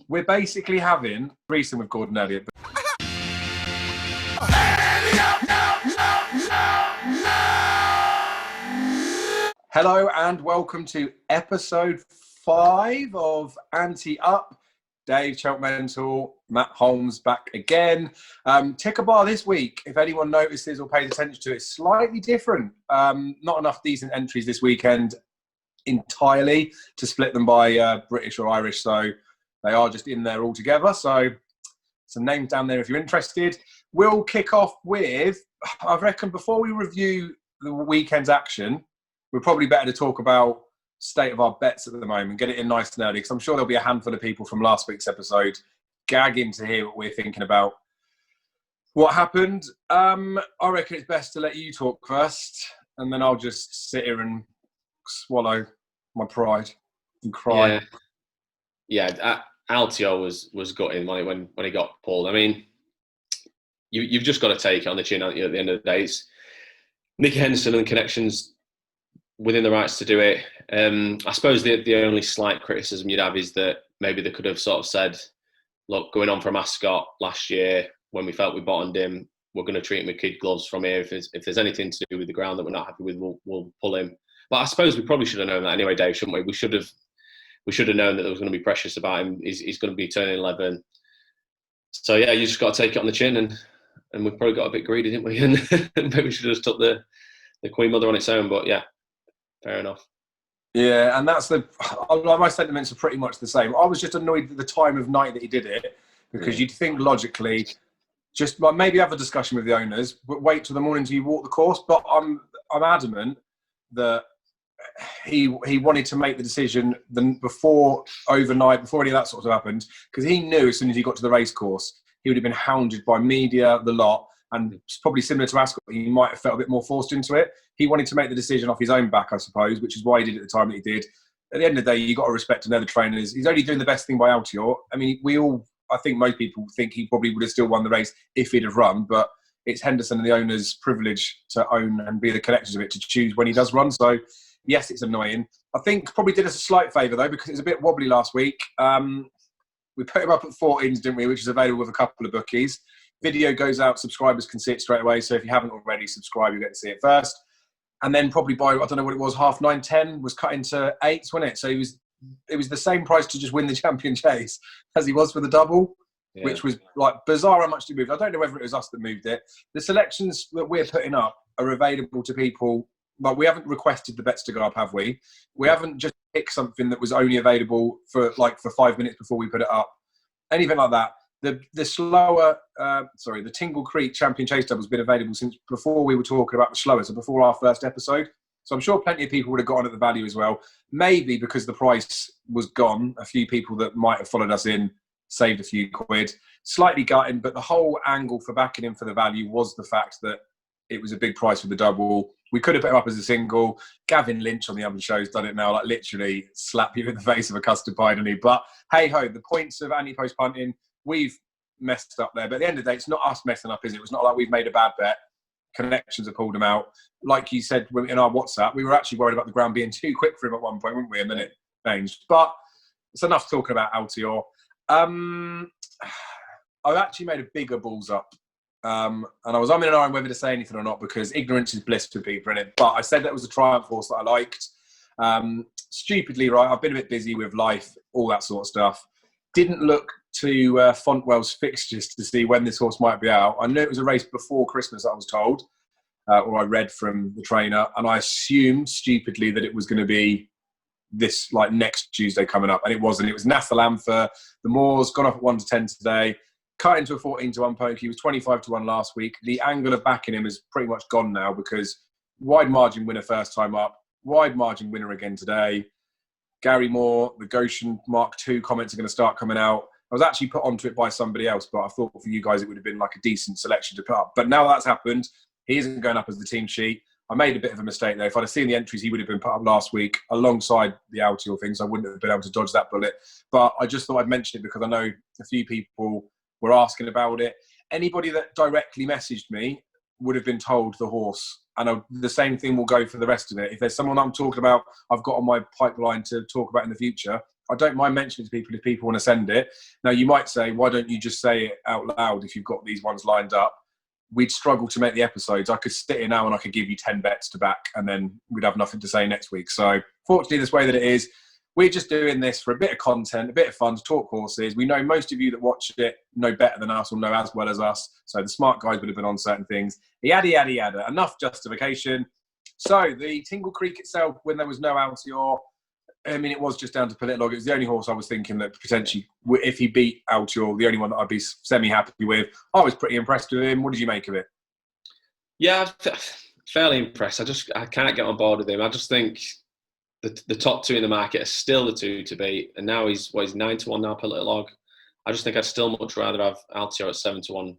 We're basically having threesome with Gordon Elliott. Hello and welcome to episode 5 of Ante Up. Dave Cheltenham, Matt Holmes back again. Ticker bar this week, if anyone notices or pays attention to it, it's slightly different. Not enough decent entries this weekend entirely to split them by British or Irish, so they are just in there all together. So some names down there if you're interested. We'll kick off with, I reckon before we review the weekend's action, we're probably better to talk about state of our bets at the moment, get it in nice and early, because I'm sure there'll be a handful of people from last week's episode gagging to hear what we're thinking about what happened. I reckon it's best to let you talk first, and then I'll just sit here and swallow my pride and cry. Yeah. Altior was gutting when he got pulled. I mean, you've just got to take it on the chin, haven't you, at the end of the day. It's Nicky Henderson and connections within the rights to do it. I suppose the only slight criticism you'd have is that maybe they could have sort of said, look, going on for a mascot last year when we felt we bottomed him, we're going to treat him with kid gloves from here. If there's anything to do with the ground that we're not happy with, we'll pull him. But I suppose we probably should have known that anyway, Dave, shouldn't we? We should have known that there was going to be precious about him. He's going to be turning 11. So yeah, you just got to take it on the chin, and we've probably got a bit greedy, didn't we? And maybe we should have just took the Queen Mother on its own. But yeah. Fair enough. Yeah, and my sentiments are pretty much the same. I was just annoyed at the time of night that he did it, because you'd think logically, just like maybe have a discussion with the owners, but wait till the morning till you walk the course. But I'm adamant that he wanted to make the decision before overnight, before any of that sort of happened, because he knew as soon as he got to the race course, he would have been hounded by media, the lot. And probably similar to Ascot, he might have felt a bit more forced into it. He wanted to make the decision off his own back, I suppose, which is why he did it at the time that he did. At the end of the day, you've got to respect another trainers. He's only doing the best thing by Altior. I mean, I think most people think he probably would have still won the race if he'd have run, but it's Henderson and the owner's privilege to own and be the connectors of it to choose when he does run. So, yes, it's annoying. I think probably did us a slight favour, though, because it was a bit wobbly last week. We put him up at 14s, didn't we, which is available with a couple of bookies. Video goes out, subscribers can see it straight away. So if you haven't already subscribed, you get to see it first. And then probably by, I don't know what it was, 9:30, 10 was cut into 8s, wasn't it? So it was the same price to just win the champion chase as he was for the double, which was like bizarre how much they moved. I don't know whether it was us that moved it. The selections that we're putting up are available to people. Like, we haven't requested the bets to go up, have we? We haven't just picked something that was only available for 5 minutes before we put it up. Anything like that. The Tingle Creek Champion Chase Double has been available since before we were talking about the slower, so before our first episode. So I'm sure plenty of people would have got on at the value as well. Maybe because the price was gone, a few people that might have followed us in saved a few quid. Slightly gutting, but the whole angle for backing him for the value was the fact that it was a big price for the double. We could have put him up as a single. Gavin Lynch on the other show's done it now, like literally slap you in the face of a custard pie, doesn't he? But hey-ho, the points of Antepost punting, we've messed up there. But at the end of the day, it's not us messing up, is it? It's not like we've made a bad bet. Connections have pulled them out. Like you said in our WhatsApp, we were actually worried about the ground being too quick for him at one point, weren't we? And then it changed. But it's enough talking about Altior. I've actually made a bigger balls up. And I was umming and ahhing whether to say anything or not, because ignorance is bliss for people, innit? But I said that was a Triumph horse that I liked. Stupidly, right, I've been a bit busy with life, all that sort of stuff. Didn't look to Fontwell's fixtures to see when this horse might be out. I knew it was a race before Christmas, I was told, or I read from the trainer, and I assumed stupidly that it was going to be this next Tuesday coming up, and it wasn't. It was Nathalam for the Moors, gone up at 1-10 today, cut into a 14-1 poke. He was 25-1 last week. The angle of backing him is pretty much gone now, because wide margin winner first time up, wide margin winner again today. Gary Moore, the Goshen Mark II comments are going to start coming out. I was actually put onto it by somebody else, but I thought for you guys it would have been like a decent selection to put up. But now that's happened, he isn't going up as the team sheet. I made a bit of a mistake there. If I'd have seen the entries, he would have been put up last week alongside the Altior things. I wouldn't have been able to dodge that bullet. But I just thought I'd mention it because I know a few people were asking about it. Anybody that directly messaged me would have been told the horse. And the same thing will go for the rest of it. If there's someone I'm talking about, I've got on my pipeline to talk about in the future, I don't mind mentioning it to people if people want to send it. Now, you might say, why don't you just say it out loud if you've got these ones lined up? We'd struggle to make the episodes. I could sit here now and I could give you 10 bets to back, and then we'd have nothing to say next week. So fortunately, this way that it is, we're just doing this for a bit of content, a bit of fun, to talk horses. We know most of you that watch it know better than us or know as well as us. So the smart guys would have been on certain things. Yada, yada, yada. Enough justification. So the Tingle Creek itself, when there was no Altior, I mean, it was just down to Politlog. It was the only horse I was thinking that potentially, if he beat Altior, the only one that I'd be semi-happy with. I was pretty impressed with him. What did you make of it? Yeah, fairly impressed. I can't get on board with him. I just think the top two in the market are still the two to beat. And now he's 9-1 now, Politlog. I just think I'd still much rather have Altior at 7-1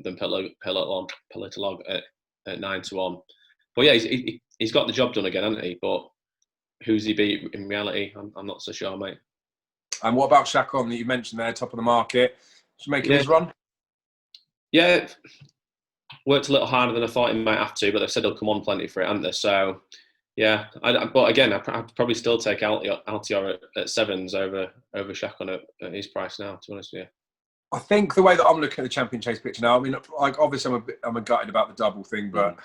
than Politlog at 9-1. But yeah, he's got the job done again, hasn't he? But who's he beat in reality? I'm not so sure, mate. And what about Chacon that you mentioned there, top of the market? Should make his run? Yeah, worked a little harder than I thought he might have to, but they've said he'll come on plenty for it, haven't they? So, yeah. But again, I'd probably still take Altior at sevens over Chacon at his price now, to be honest with you. I think the way that I'm looking at the Champion Chase picture now, I mean, like obviously I'm gutted about the double thing, but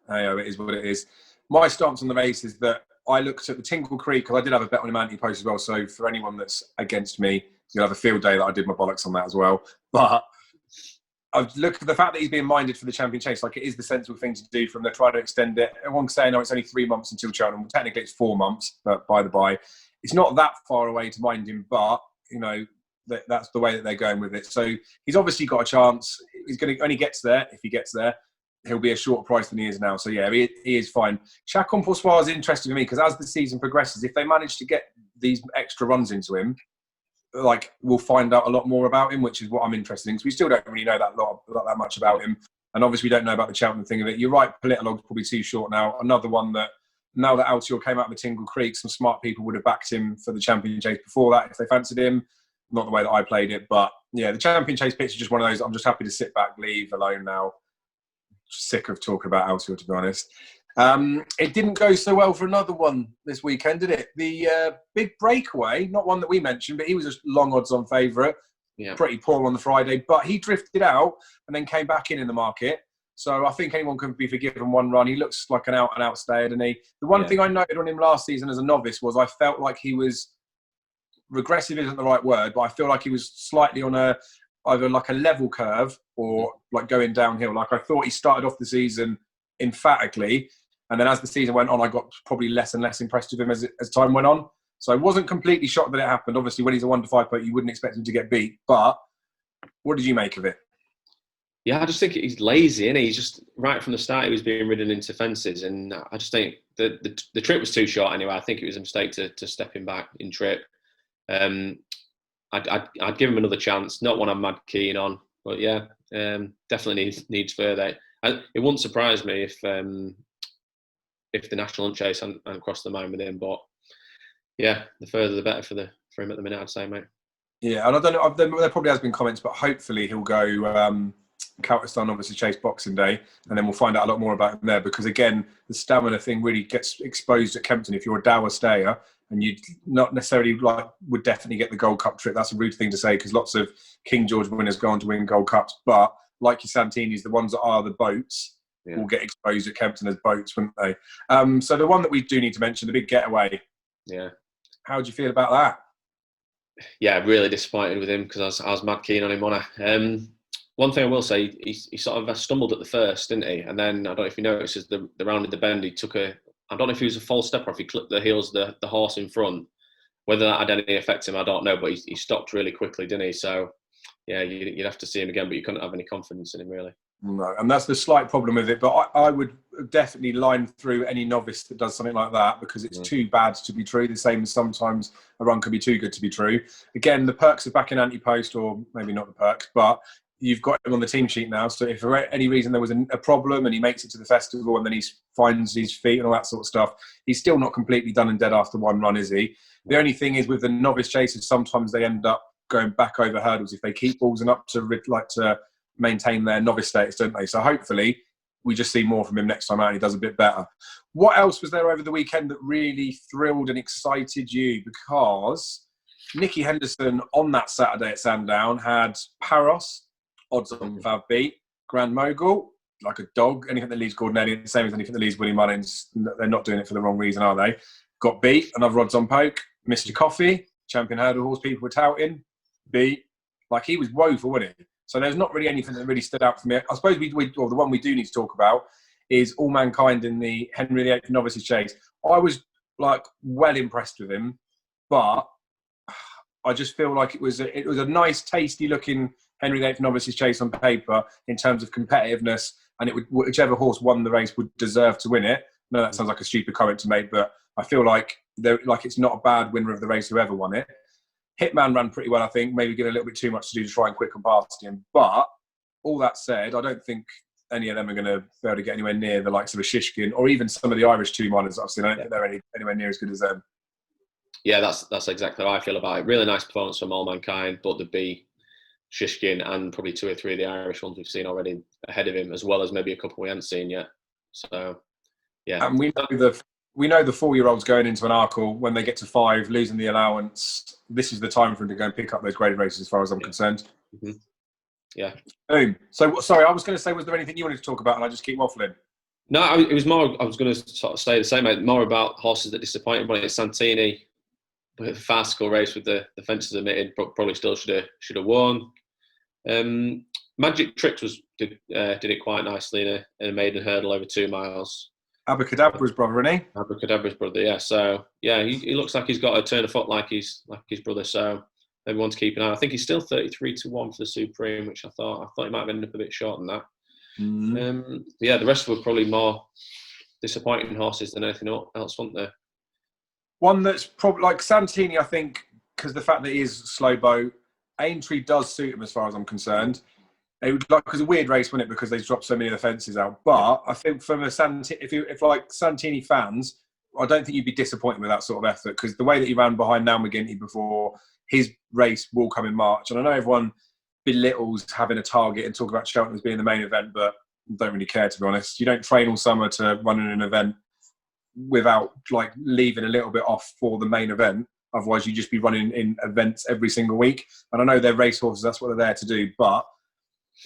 hey, it is what it is. My stance on the race is that I looked at the Tingle Creek, because I did have a bet on him Antepost as well. So for anyone that's against me, you'll have a field day that I did my bollocks on that as well. But I've looked at the fact that he's being minded for the Champion Chase. Like, it is the sensible thing to do from them. Try to extend it. Everyone's saying, no, it's only 3 months until Cheltenham. Well, technically, it's 4 months, but by the by, it's not that far away to mind him. But, you know, that's the way that they're going with it. So he's obviously got a chance. He's going to only gets there. If he gets there, he'll be a shorter price than he is now. So, yeah, he is fine. Chacon Poursoir is interesting to me because as the season progresses, if they manage to get these extra runs into him, like, we'll find out a lot more about him, which is what I'm interested in, because we still don't really know that much about him. And obviously we don't know about the Cheltenham thing of it. You're right, Politlog's probably too short now. Another one that, now that Altior came out of the Tingle Creek, some smart people would have backed him for the Champion Chase before that if they fancied him. Not the way that I played it, but yeah, the Champion Chase pitch is just one of those. I'm just happy to sit back, leave alone now. Sick of talking about Altior, to be honest. It didn't go so well for another one this weekend, did it? The Big Breakaway, not one that we mentioned, but he was a long odds-on favourite. Yeah. Pretty poor on the Friday, but he drifted out and then came back in the market. So I think anyone can be forgiven one run. He looks like an out-and-out stayer, doesn't he? The one thing I noted on him last season as a novice was I felt like he was, regressive isn't the right word, but I feel like he was slightly on either like a level curve or like going downhill. Like, I thought he started off the season emphatically, and then as the season went on, I got probably less and less impressed with him as time went on. So I wasn't completely shocked that it happened. Obviously, when he's a 1-5 putt, you wouldn't expect him to get beat. But what did you make of it? Yeah, I just think he's lazy, isn't he? He's just, right from the start, he was being ridden into fences. And I just think the trip was too short anyway. I think it was a mistake to step him back in trip. I'd give him another chance. Not one I'm mad keen on. But yeah, definitely needs further. It wouldn't surprise me if the National Hunt Chase hadn't crossed the mind with him. But yeah, the further the better for him at the minute, I'd say, mate. Yeah, and I don't know, there probably has been comments, but hopefully he'll go Cheltenham, obviously Chase Boxing Day, and then we'll find out a lot more about him there, because again, the stamina thing really gets exposed at Kempton. If you're a dour stayer and you not necessarily would definitely get the Gold Cup trip, that's a rude thing to say because lots of King George winners go on to win Gold Cups, but like your Santini's, the ones that are the boats will get exposed at Kempton as boats, wouldn't they? So the one that we do need to mention, the Big Getaway. Yeah. How do you feel about that? Yeah, really disappointed with him because I was mad keen on him, wasn't I? One thing I will say, he sort of stumbled at the first, didn't he? And then, I don't know if you noticed, as the rounded the bend, he took I don't know if he was a false step or if he clipped the heels of the horse in front. Whether that had any effect on him, I don't know, but he stopped really quickly, didn't he? So, yeah, you'd have to see him again, but you couldn't have any confidence in him, really. No, and that's the slight problem with it. But I would definitely line through any novice that does something like that because it's too bad to be true. The same as sometimes a run can be too good to be true. Again, the perks are back in Antepost, or maybe not the perks, but you've got him on the team sheet now. So if for any reason there was a problem and he makes it to the festival and then he finds his feet and all that sort of stuff, he's still not completely done and dead after one run, is he? The only thing is with the novice chasers, sometimes they end up going back over hurdles if they keep ballsing up to maintain their novice status, don't they? So hopefully we just see more from him next time out and he does a bit better. What else was there over the weekend that really thrilled and excited you? Because Nicky Henderson on that Saturday at Sandown had Paros, odds on Fav beat, Grand Mogul, like a dog. Anything that leaves Gordon Elliott, the same as anything that leaves Willie Mullins. They're not doing it for the wrong reason, are they? Got beat, another odds on poke. Mr. Coffee, champion hurdle horse people were touting, beat. Like, he was woeful, wasn't he? So there's not really anything that really stood out for me. I suppose or the one we do need to talk about is All Mankind in the Henry VIII Novices Chase. I was, like, well impressed with him, but I just feel like it was a nice, tasty-looking Henry VIII Novices Chase on paper in terms of competitiveness, and whichever horse won the race would deserve to win it. No, that sounds like a stupid comment to make, but I feel like it's not a bad winner of the race whoever won it. Hitman ran pretty well, I think, maybe given a little bit too much to do to try and quick and past him. But all that said, I don't think any of them are going to be able to get anywhere near the likes of a Shishkin or even some of the Irish 2-miners I've seen. I don't think they're anywhere near as good as them. Yeah, that's exactly how I feel about it. Really nice performance from All Mankind, but the B, Shishkin, and probably 2 or 3 of the Irish ones we've seen already ahead of him, as well as maybe a couple we haven't seen yet. So, yeah. And we know the 4-year-olds going into an Arkle, when they get to 5, losing the allowance, this is the time for them to go and pick up those graded races, as far as I'm concerned. Mm-hmm. Yeah. Boom. So, sorry, I was going to say, was there anything you wanted to talk about, and I just keep waffling? No, it was more, I was going to sort of say the same, more about horses that disappointed. But it's Santini, a farcical race with the fences omitted, probably still should have won. Magic Tricks did it quite nicely in a maiden hurdle over 2 miles. Abacadabra's brother, isn't he? Abacadabra's brother, yeah. So yeah, he looks like he's got a turn of foot like his brother. So maybe one to keep an eye. I think he's still 33-1 for the Supreme, which I thought he might have ended up a bit short than that. Yeah, the rest were probably more disappointing horses than anything else, weren't there? One that's probably like Santini, I think, because the fact that he is slow boat, Aintree does suit him as far as I'm concerned. It would because a weird race, wasn't it? Because they dropped so many of the fences out. But I think from if Santini fans, I don't think you'd be disappointed with that sort of effort, because the way that he ran behind Now McGinty before, his race will come in March. And I know everyone belittles having a target and talk about Cheltenham as being the main event, but don't really care, to be honest. You don't train all summer to run in an event without like leaving a little bit off for the main event. Otherwise, you just be running in events every single week. And I know they're racehorses, that's what they're there to do. But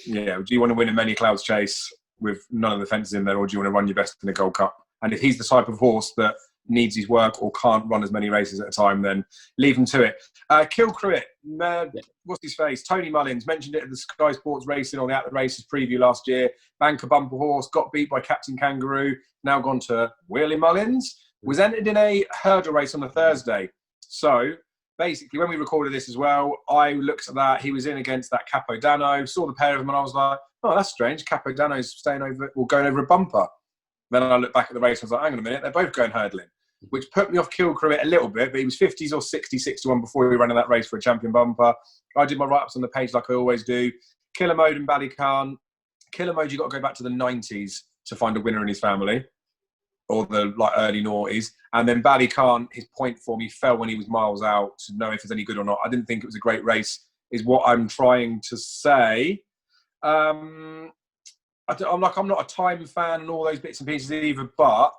yeah, do you want to win a Many Clouds Chase with none of the fences in there, or do you want to run your best in the Gold Cup? And if he's the type of horse that needs his work or can't run as many races at a time, then leave him to it. Kilcruit, what's his face? Tony Mullins mentioned it at the Sky Sports Racing on the At the Races preview last year. Banker bumper horse, got beat by Captain Kangaroo, now gone to Willie Mullins. Was entered in a hurdle race on the Thursday. So basically, when we recorded this as well, I looked at that. He was in against that Capodano, saw the pair of them, and I was like, oh, that's strange. Capodano's going over a bumper. Then I looked back at the race and I was like, hang on a minute, they're both going hurdling, which put me off Kilcruit a little bit, but he was 50s or 66-1 before we ran in that race for a champion bumper. I did my write-ups on the page like I always do. Killer Mode and Ballycarn. Killer Mode, you've got to go back to the 90s to find a winner in his family, or the early noughties. And then Ballycarn, his point for me fell when he was miles out to know if it's any good or not. I didn't think it was a great race, is what I'm trying to say. I'm not a time fan and all those bits and pieces either, but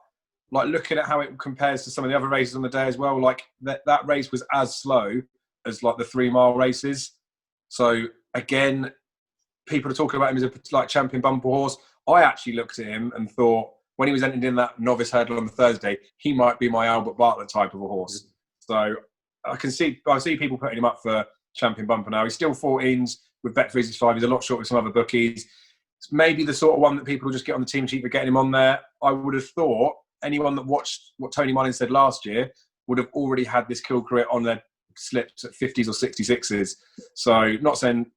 like looking at how it compares to some of the other races on the day as well, like that race was as slow as like the 3-mile races. So again, people are talking about him as a champion bumper horse. I actually looked at him and thought, when he was entered in that novice hurdle on the Thursday, he might be my Albert Bartlett type of a horse. So I see people putting him up for champion bumper now. He's still 14s with Bet365. He's a lot short with some other bookies. It's maybe the sort of one that people will just get on the team sheet for getting him on there. I would have thought anyone that watched what Tony Mullins said last year would have already had this Kilcruit on their slips at 50s or 66s. So not saying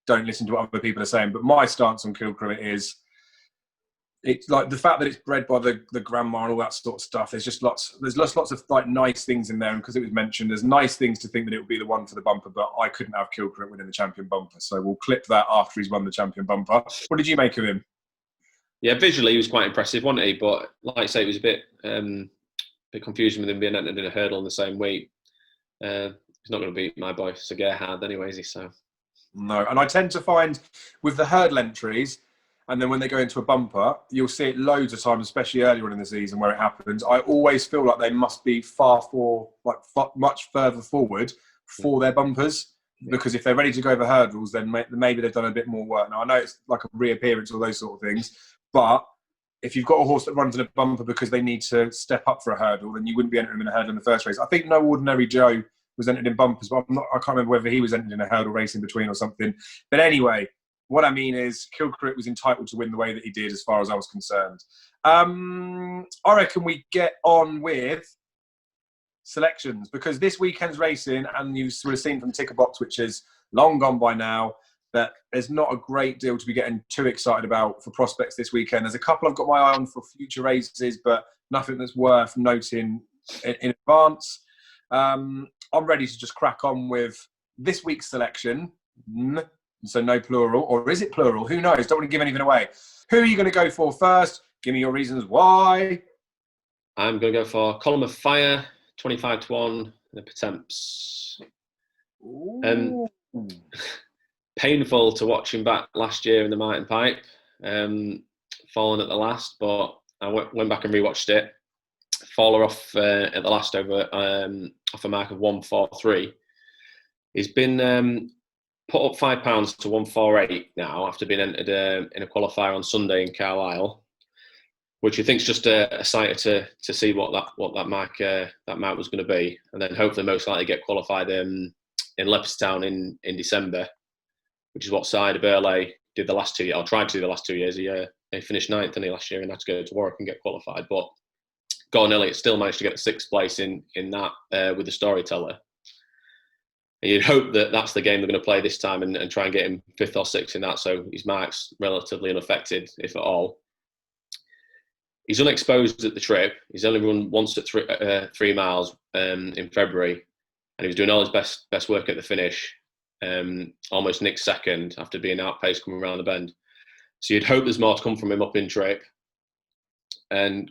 don't listen to what other people are saying, but my stance on Kilcruit is, it's like the fact that it's bred by the grandma and all that sort of stuff. There's lots of like nice things in there, and because it was mentioned, there's nice things to think that it would be the one for the bumper. But I couldn't have Kilcruit winning the champion bumper, so we'll clip that after he's won the champion bumper. What did you make of him? Yeah, visually he was quite impressive, wasn't he? But like I say, it was a bit confusing with him being entered in a hurdle in the same week. He's not going to beat my boy Seguer Hard anyway, is he? So no, and I tend to find with the hurdle entries, and then when they go into a bumper, you'll see it loads of times, especially earlier on in the season where it happens. I always feel like they must be much further forward for their bumpers. Because if they're ready to go over hurdles, then maybe they've done a bit more work. Now, I know it's like a reappearance or those sort of things, but if you've got a horse that runs in a bumper because they need to step up for a hurdle, then you wouldn't be entering him in a hurdle in the first race. I think No Ordinary Joe was entered in bumpers, but I can't remember whether he was entered in a hurdle race in between or something. But anyway, what I mean is Kilcrit was entitled to win the way that he did as far as I was concerned. I reckon we get on with selections, because this weekend's racing, and you would have seen from Ticker Box, which is long gone by now, that there's not a great deal to be getting too excited about for prospects this weekend. There's a couple I've got my eye on for future races, but nothing that's worth noting in advance. I'm ready to just crack on with this week's selection. So no plural, or is it plural? Who knows? Don't want to give anything away. Who are you going to go for first? Give me your reasons why. I'm going to go for Column of Fire, 25-1, the Pertemps. Painful to watch him back last year in the Martin Pipe, falling at the last, but I went back and rewatched it. Faller off at the last over off a mark of 143. He's been put up £5 to 148 now after being entered in a qualifier on Sunday in Carlisle, which I think is just a sight to see what that mark was going to be, and then hopefully most likely get qualified in Leopardstown in December, which is what Cider Burley did the last 2 years, or tried to do the last 2 years. He finished 9th last year and had to go to Warwick and get qualified, but Gordon Elliott still managed to get 6th place in that with the Storyteller. And you'd hope that that's the game they're going to play this time and try and get him 5th or 6th in that, so his mark's relatively unaffected, if at all. He's unexposed at the trip. He's only run once at 3 miles in February, and he was doing all his best work at the finish. Almost nicked second after being outpaced coming around the bend. So you'd hope there's more to come from him up in trip. And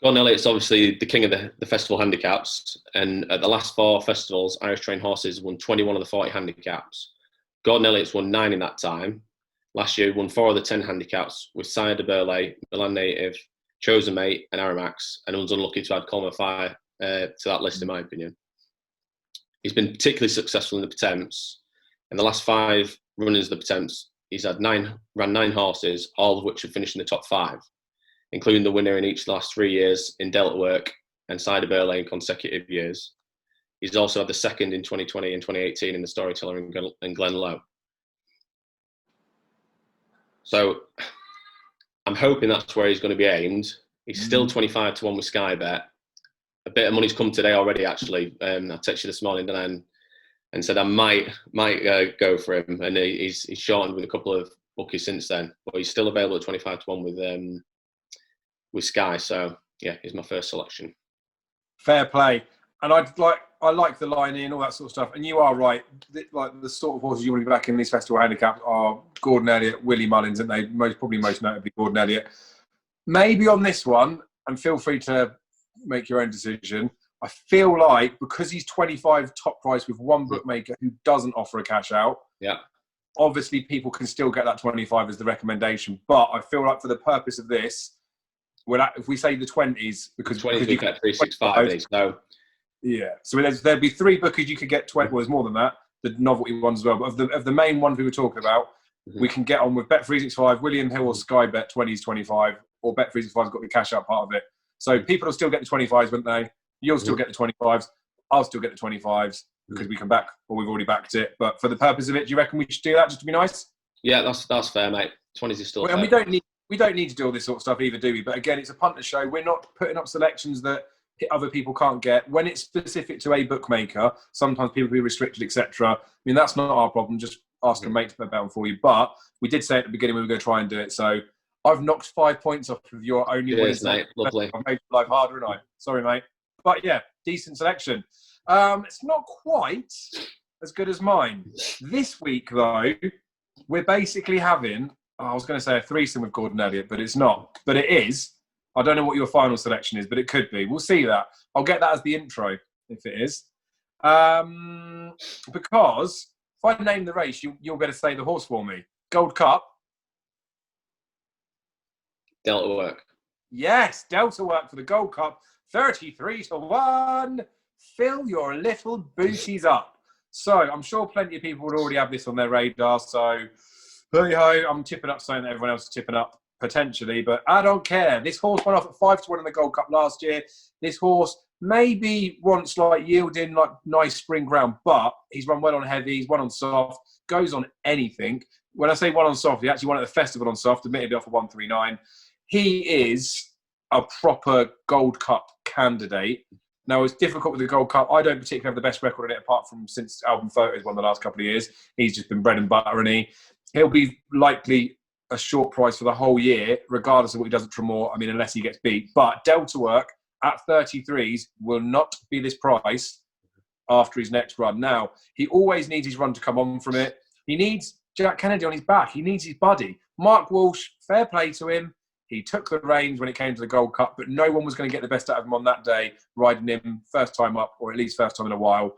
Gordon Elliott's obviously the king of the festival handicaps, and at the last 4 festivals, Irish trained horses won 21 of the 40 handicaps. Gordon Elliott's won 9 in that time. Last year, he won 4 of the 10 handicaps with Sire de Burley, Milan Native, Chosen Mate, and Aramax, and was unlucky to add Column of Fire to that list, in my opinion. He's been particularly successful in the Pertemps. In the last 5 runnings of the Pertemps, he's had ran 9 horses, all of which have finished in the top 5. Including the winner in each of the last 3 years in Delta Work and Cider Burley in consecutive years. He's also had the 2nd in 2020 and 2018 in the Storyteller and Glen Low. So I'm hoping that's where he's going to be aimed. He's still 25-1 with Sky Bet. A bit of money's come today already, actually. I texted you this morning and said I might go for him, and he's shortened with a couple of bookies since then, but he's still available at 25-1 with Sky. So yeah, he's my first selection. Fair play. And I like the line in, all that sort of stuff. And you are right. Like the sort of horses you want to be back in these festival handicaps are Gordon Elliott, Willie Mullins, and they probably most notably Gordon Elliott. Maybe on this one, and feel free to make your own decision. I feel like because he's 25 top price with one bookmaker who doesn't offer a cash out. Yeah. Obviously, people can still get that 25 as the recommendation. But I feel like for the purpose of this, if we say the 20s, because you get 365, so yeah. So there'd be 3 bookies you could get 20. Well, there's more than that. The novelty ones as well. But of the main ones we were talking about, we can get on with Bet365, William Hill or Sky Bet 20s 25, or Bet365's got the cash out part of it. So people will still get the 25s, won't they? You'll still get the 25s. I'll still get the 25s because we can back, or we've already backed it. But for the purpose of it, do you reckon we should do that just to be nice? Yeah, that's fair, mate. 20s is still fair. And we don't need to do all this sort of stuff either, do we? But again, it's a punter show. We're not putting up selections that other people can't get. When it's specific to a bookmaker, sometimes people be restricted, etc. I mean, that's not our problem. Just ask a mate to put a bet on for you. But we did say at the beginning we were going to try and do it. So I've knocked 5 points off of your only win. Mate. Lovely. I've made your life harder, and sorry, mate. But yeah, decent selection. It's not quite as good as mine. This week, though, we're basically having, I was going to say a threesome with Gordon Elliott, but it's not. But it is. I don't know what your final selection is, but it could be. We'll see that. I'll get that as the intro, if it is. Because if I name the race, you'll better say the horse for me. Gold Cup. Delta Work. Yes, Delta Work for the Gold Cup. 33-1. Fill your little booties up. So I'm sure plenty of people would already have this on their radar. So, hey ho, I'm tipping up something that everyone else is tipping up potentially, but I don't care. This horse went off at 5-1 in the Gold Cup last year. This horse maybe wants like yielding like nice spring ground, but he's run well on heavy, he's won on soft, goes on anything. When I say one on soft, he actually won at the festival on soft, admittedly off of 139. He is a proper Gold Cup candidate. Now, it's difficult with the Gold Cup. I don't particularly have the best record in it, apart from since Album Photos won the last couple of years. He's just been bread and butter, and he'll be likely a short price for the whole year, regardless of what he does at Tremor. I mean, unless he gets beat. But Delta Work at 33s will not be this price after his next run. Now, he always needs his run to come on from it. He needs Jack Kennedy on his back. He needs his buddy. Mark Walsh, fair play to him. He took the reins when it came to the Gold Cup, but no one was going to get the best out of him on that day, riding him first time up, or at least first time in a while.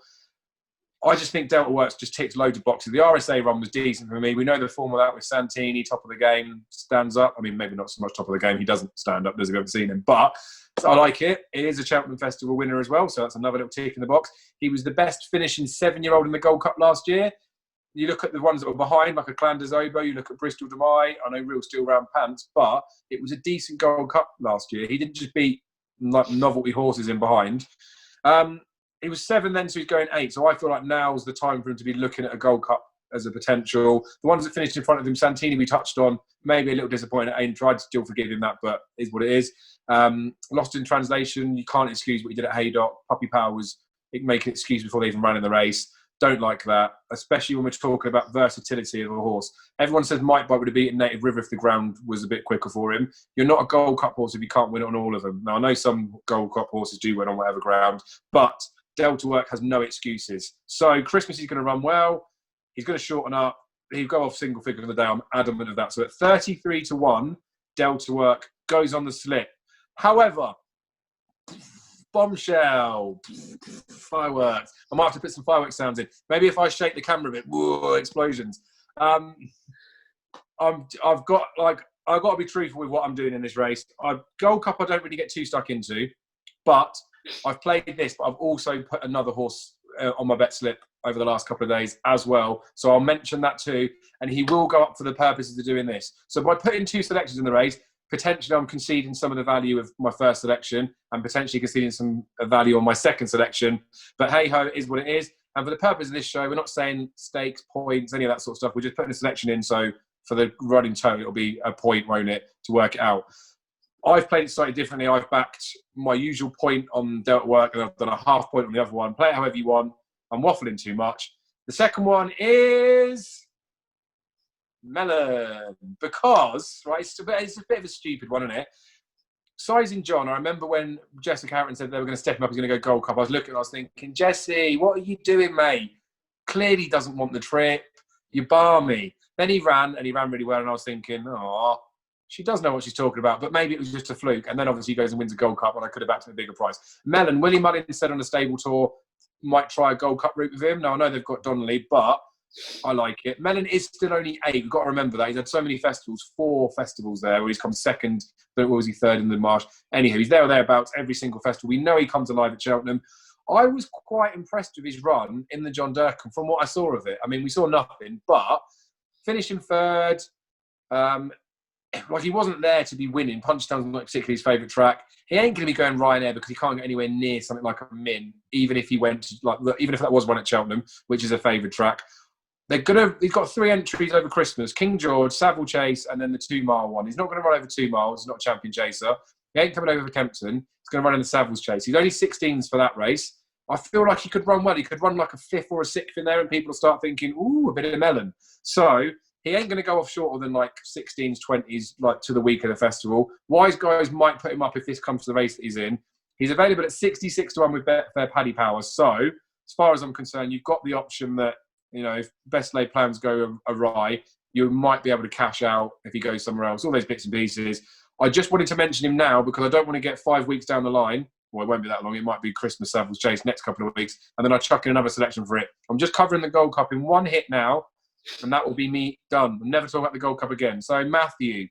I just think Delta Works just ticked loads of boxes. The RSA run was decent for me. We know the form of that with Santini, top of the game, stands up. I mean, maybe not so much top of the game. He doesn't stand up, does he? I've ever seen him. But I like it. It is a Cheltenham Festival winner as well, so that's another little tick in the box. He was the best finishing 7-year-old in the Gold Cup last year. You look at the ones that were behind, like a Clanders Obo, you look at Bristol Demai, I know Real Steel Round Pants, but it was a decent Gold Cup last year. He didn't just beat like novelty horses in behind. He was 7 then, so he's going 8. So I feel like now's the time for him to be looking at a Gold Cup as a potential. The ones that finished in front of him, Santini we touched on, maybe a little disappointed at Hayden, tried to still forgive him that, but is what it is. Lost in translation, you can't excuse what he did at Haydock. Puppy Power was making an excuse before they even ran in the race. Don't like that, especially when we're talking about versatility of a horse. Everyone says Might Bite would have beaten Native River if the ground was a bit quicker for him. You're not a Gold Cup horse if you can't win it on all of them. Now, I know some Gold Cup horses do win on whatever ground, but Delta Work has no excuses. So Christmas he's going to run well. He's going to shorten up. He'll go off single figure of the day. I'm adamant of that. So at 33-1, Delta Work goes on the slip. However, bombshell, fireworks. I might have to put some fireworks sounds in. Maybe if I shake the camera a bit, whoa, explosions. I've got to be truthful with what I'm doing in this race. Gold Cup I don't really get too stuck into, but I've played this, but I've also put another horse on my bet slip over the last couple of days as well. So I'll mention that too, and he will go up for the purposes of doing this. So by putting 2 selections in the race, potentially I'm conceding some of the value of my first selection and potentially conceding some value on my second selection. But hey-ho, it is what it is. And for the purpose of this show, we're not saying stakes, points, any of that sort of stuff. We're just putting a selection in. So for the running total, it'll be a point, won't it, to work it out. I've played it slightly differently. I've backed my usual point on Delta Work and I've done a half point on the other one. Play it however you want. I'm waffling too much. The second one is Melon, because it's a bit of a stupid one, isn't it? Sizing John, I remember when Jessica Harrington said they were going to step him up, he's going to go Gold Cup. I was looking and I was thinking, Jesse, what are you doing, mate? Clearly doesn't want the trip. You're balmy. Then he ran really well, and I was thinking, oh, she does know what she's talking about, but maybe it was just a fluke. And then obviously he goes and wins a Gold Cup, and I could have backed him a bigger price. Melon, Willie Mullin said on a stable tour, might try a Gold Cup route with him. Now I know they've got Donnelly, but I like it. Melon is still only 8. We've got to remember that. He's had so many festivals, 4 festivals there, where he's come second, but what was he, third in the Marsh? Anyhow, he's there or thereabouts every single festival. We know he comes alive at Cheltenham. I was quite impressed with his run in the John Durkan from what I saw of it. I mean, we saw nothing, but finishing third, he wasn't there to be winning. Punchestown's not particularly his favourite track. He ain't going to be going Ryanair because he can't get anywhere near something like a Min, even if he went to, even if that was one at Cheltenham, which is a favourite track. He's got 3 entries over Christmas: King George, Savile Chase, and then the 2-mile one. He's not going to run over 2 miles. He's not a champion chaser. He ain't coming over for Kempton. He's going to run in the Savile's Chase. He's only 16s for that race. I feel like he could run well. He could run like a 5th or a 6th in there, and people will start thinking, ooh, a bit of Melon. So he ain't going to go off shorter than 16s, 20s, to the week of the festival. Wise guys might put him up if this comes to the race that he's in. He's available at 66-1 with Betfair Paddy Power. So as far as I'm concerned, you've got the option that, if best laid plans go awry, you might be able to cash out if he goes somewhere else, all those bits and pieces. I just wanted to mention him now because I don't want to get 5 weeks down the line. Well, it won't be that long. It might be Christmas Savile's Chase next couple of weeks, and then I chuck in another selection for it. I'm just covering the Gold Cup in one hit now, and that will be me done. I'll never talk about the Gold Cup again. So Matthew,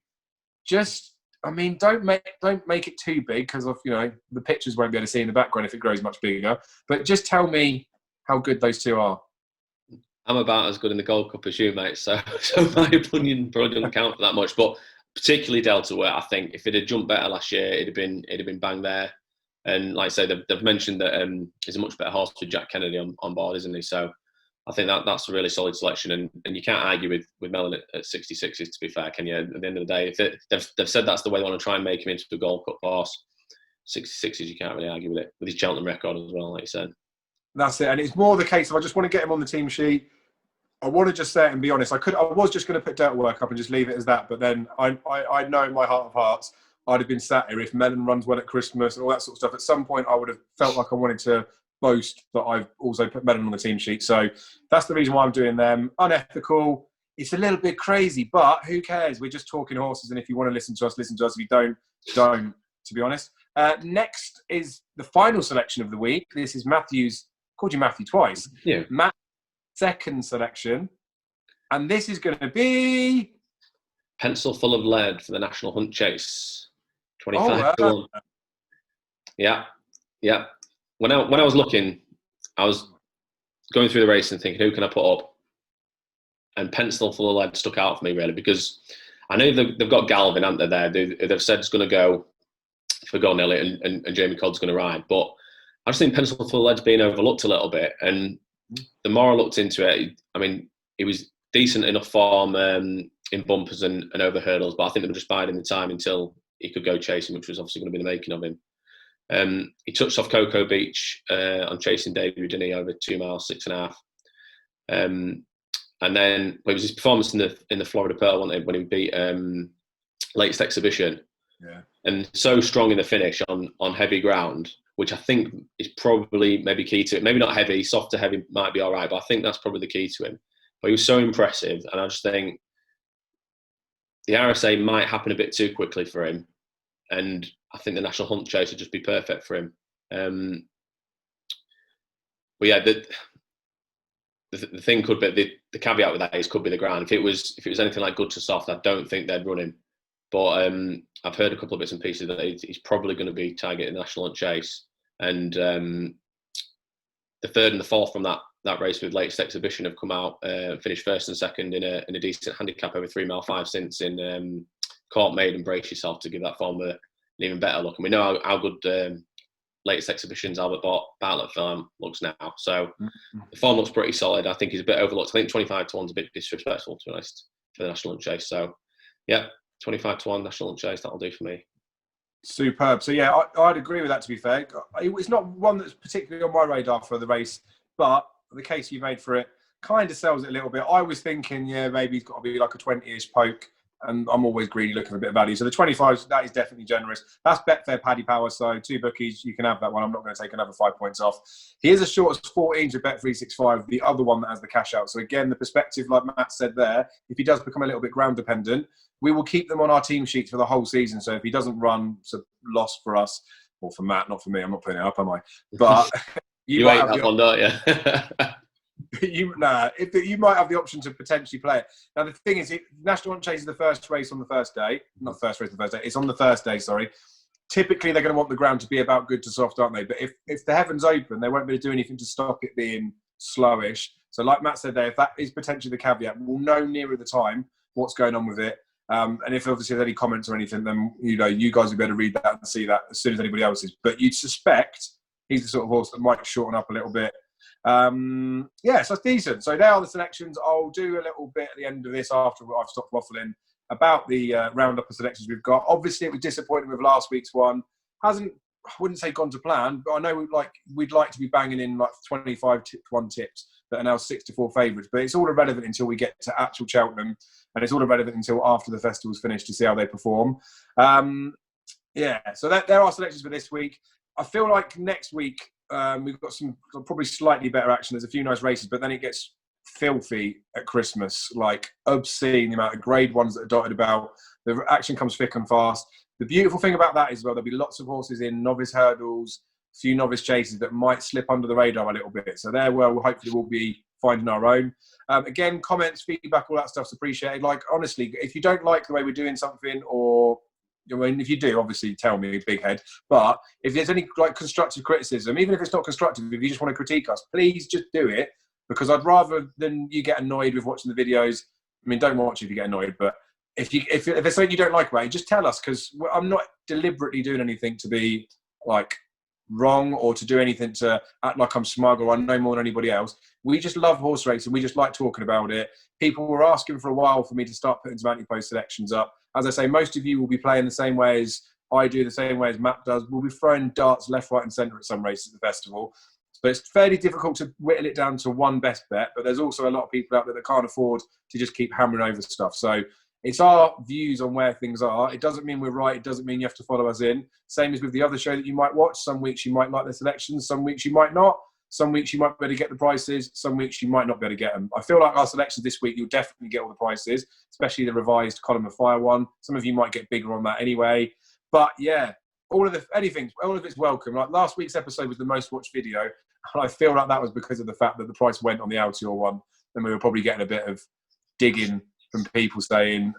don't make it too big because of the pictures won't be able to see in the background if it grows much bigger. But just tell me how good those 2 are. I'm about as good in the Gold Cup as you, mate. So my opinion probably doesn't count for that much. But particularly Delta, where I think if it had jumped better last year, it'd have been bang there. And like I say, they've mentioned that he's a much better horse with Jack Kennedy on board, isn't he? So I think that's a really solid selection, and you can't argue with Mellon at 66s. To be fair, can you? At the end of the day, if they've said that's the way they want to try and make him into a Gold Cup horse, 66s, you can't really argue with it, with his Cheltenham record as well, like you said. That's it, and it's more the case of I just want to get him on the team sheet. I want to just say it and be honest. I was just going to put Delta Work up and just leave it as that, but then I know in my heart of hearts I'd have been sat here if Mellon runs well at Christmas and all that sort of stuff. At some point, I would have felt like I wanted to boast that I've also put Mellon on the team sheet. So that's the reason why I'm doing them. Unethical. It's a little bit crazy, but who cares? We're just talking horses, and if you want to listen to us, listen to us. If you don't, to be honest. Next is the final selection of the week. This is Matthew's. Called you Matthew twice. Yeah. Matt's second selection. And this is going to be... Pencil Full of Lead for the National Hunt Chase. 25 to 1. Yeah. When I was looking, I was going through the race and thinking, who can I put up? And Pencil Full of Lead stuck out for me, really, because I know they've got Galvin, haven't they, there? They've said it's going to go for Gordon Elliott and Jamie Codd's going to ride. But I just think Pencil Full of Lead's been overlooked a little bit. And the more I looked into it, I mean, he was decent enough form in bumpers and over hurdles, but I think they were just biding the time until he could go chasing, which was obviously going to be the making of him. He touched off Cocoa Beach on Chasing debut, didn't he, over 2 miles, 6.5. And then it was his performance in the Florida Pearl when he beat Latest Exhibition. Yeah. And so strong in the finish on heavy ground, which I think is probably maybe key to it. Maybe not heavy, soft to heavy might be all right, but I think that's probably the key to him. But he was so impressive, and I just think the RSA might happen a bit too quickly for him, and I think the National Hunt Chase would just be perfect for him. But yeah, the thing could be the caveat with that is could be the ground. If it was anything like good to soft, I don't think they'd run him. But I've heard a couple of bits and pieces that he's probably going to be targeting the National Hunt Chase, and the third and the fourth from that race with Latest Exhibition have come out, finished first and second in a decent handicap over 3 mile 5 cents in Court Made and Brace Yourself to give that form an even better look. And we know how good Latest Exhibition's Albert Bartlett farm looks now. So the form looks pretty solid. I think he's a bit overlooked. I think 25 to 1's a bit disrespectful, to be honest, for the National Hunt Chase. So yeah, 25 to 1 National Hunt Chase, that'll do for me. Superb. So yeah, I'd agree with that, to be fair. It's not one that's particularly on my radar for the race, but the case you made for it kind of sells it a little bit. I was thinking, yeah, maybe it's got to be like a 20-ish poke, and I'm always greedy looking for a bit of value. So the 25, that is definitely generous. That's Betfair Paddy Power, so 2 bookies, you can have that one. I'm not going to take another 5 points off. He is as short as 14 with Bet365, the other one that has the cash out. So again, the perspective, like Matt said there, if he does become a little bit ground dependent, we will keep them on our team sheets for the whole season. So if he doesn't run, it's a loss for us, or for Matt, not for me. I'm not putting it up, am I? But you hate that one, don't you? You might have the option to potentially play it. Now the thing is, National Hunt Chase is the first race on the first day. Not the first race on the first day. It's on the Thursday. Sorry. Typically, they're going to want the ground to be about good to soft, aren't they? But if the heavens open, they won't be able to do anything to stop it being slowish. So, like Matt said there, if that is potentially the caveat, we'll know nearer the time what's going on with it. And if obviously there's any comments or anything, then you guys will be able to read that and see that as soon as anybody else is. But you'd suspect he's the sort of horse that might shorten up a little bit. So it's decent. So there are the selections. I'll do a little bit at the end of this after I've stopped waffling about the roundup of selections we've got. Obviously, it was disappointing with last week's one. I wouldn't say gone to plan, but I know we'd like to be banging in like 25 to 1 tips that are now 6 to 4 favourites. But it's all irrelevant until we get to actual Cheltenham, and it's all irrelevant until after the festival's finished to see how they perform. So there are selections for this week. I feel like next week we've got some probably slightly better action. There's a few nice races, but then it gets filthy at Christmas, like obscene the amount of grade ones that are dotted about. The action comes thick and fast. The beautiful thing about that is, well, there'll be lots of horses in novice hurdles, a few novice chases that might slip under the radar a little bit. So there, hopefully we'll be finding our own. Again, comments, feedback, all that stuff's appreciated. Like, honestly, if you don't like the way we're doing something, or if you do, obviously tell me, big head. But if there's any constructive criticism, even if it's not constructive, if you just want to critique us, please just do it. because I'd rather than you get annoyed with watching the videos. I mean, don't watch if you get annoyed, but if there's something you don't like about it, just tell us, because I'm not deliberately doing anything to be like wrong or to do anything to act like I'm smug or I know more than anybody else. We just love horse racing. We just like talking about it. People were asking for a while for me to start putting some Antepost selections up. As I say, most of you will be playing the same way as I do, the same way as Matt does. We'll be throwing darts left, right and centre at some races at the festival. But it's fairly difficult to whittle it down to one best bet. But there's also a lot of people out there that can't afford to just keep hammering over stuff. So it's our views on where things are. It doesn't mean we're right. It doesn't mean you have to follow us in. Same as with the other show that you might watch. Some weeks you might like the selections. Some weeks you might not. Some weeks you might be able to get the prices. Some weeks you might not be able to get them. I feel like our selections this week, you'll definitely get all the prices, especially the revised Column of Fire one. Some of you might get bigger on that anyway. But yeah, all of it's welcome. Like last week's episode was the most watched video. And I feel like that was because of the fact that the price went on the Altior one. And we were probably getting a bit of digging from people saying,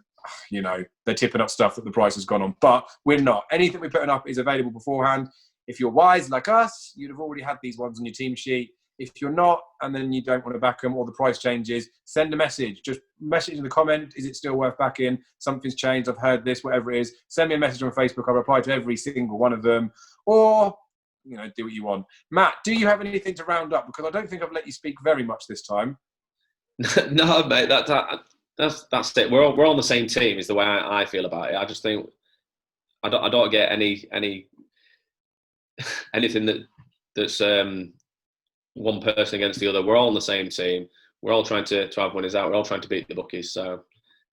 you know, they're tipping up stuff that the price has gone on. But we're not. Anything we're putting up is available beforehand. If you're wise like us, you'd have already had these ones on your team sheet. If you're not, and then you don't want to back them or the price changes, send a message. Just message in the comment, is it still worth backing? Something's changed, I've heard this, whatever it is. Send me a message on Facebook. I reply to every single one of them. Or, you know, do what you want. Matt, do you have anything to round up? Because I don't think I've let you speak very much this time. No, mate, that's it. We're on the same team is the way I feel about it. I just think I don't get anything that's one person against the other. We're all on the same team. We're all trying to have winners out. We're all trying to beat the bookies. So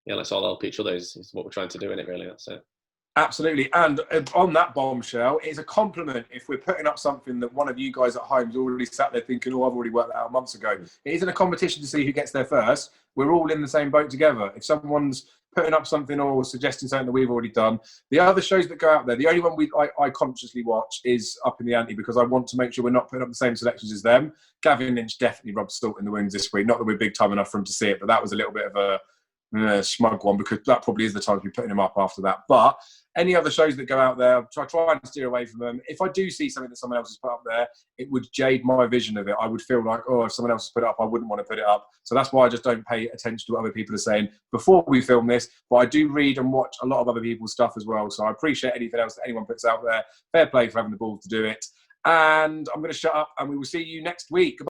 yeah, let's all help each other is what we're trying to do in it, really. That's it. Absolutely. And on that bombshell, it's a compliment if we're putting up something that one of you guys at home's already sat there thinking, oh, I've already worked that out months ago. It isn't a competition to see who gets there first. We're all in the same boat together. If someone's putting up something or suggesting something that we've already done, the other shows that go out there, the only one I consciously watch is Up in the Ante, because I want to make sure we're not putting up the same selections as them. Gavin Lynch definitely rubbed salt in the wounds this week. Not that we're big time enough for him to see it, but that was a little bit of a smug one, because that probably is the time to be putting him up after that. But any other shows that go out there, I try and steer away from them. If I do see something that someone else has put up there, it would jade my vision of it. I would feel like, oh, if someone else has put it up, I wouldn't want to put it up. So that's why I just don't pay attention to what other people are saying before we film this. But I do read and watch a lot of other people's stuff as well. So I appreciate anything else that anyone puts out there. Fair play for having the balls to do it. And I'm going to shut up, and we will see you next week. Goodbye.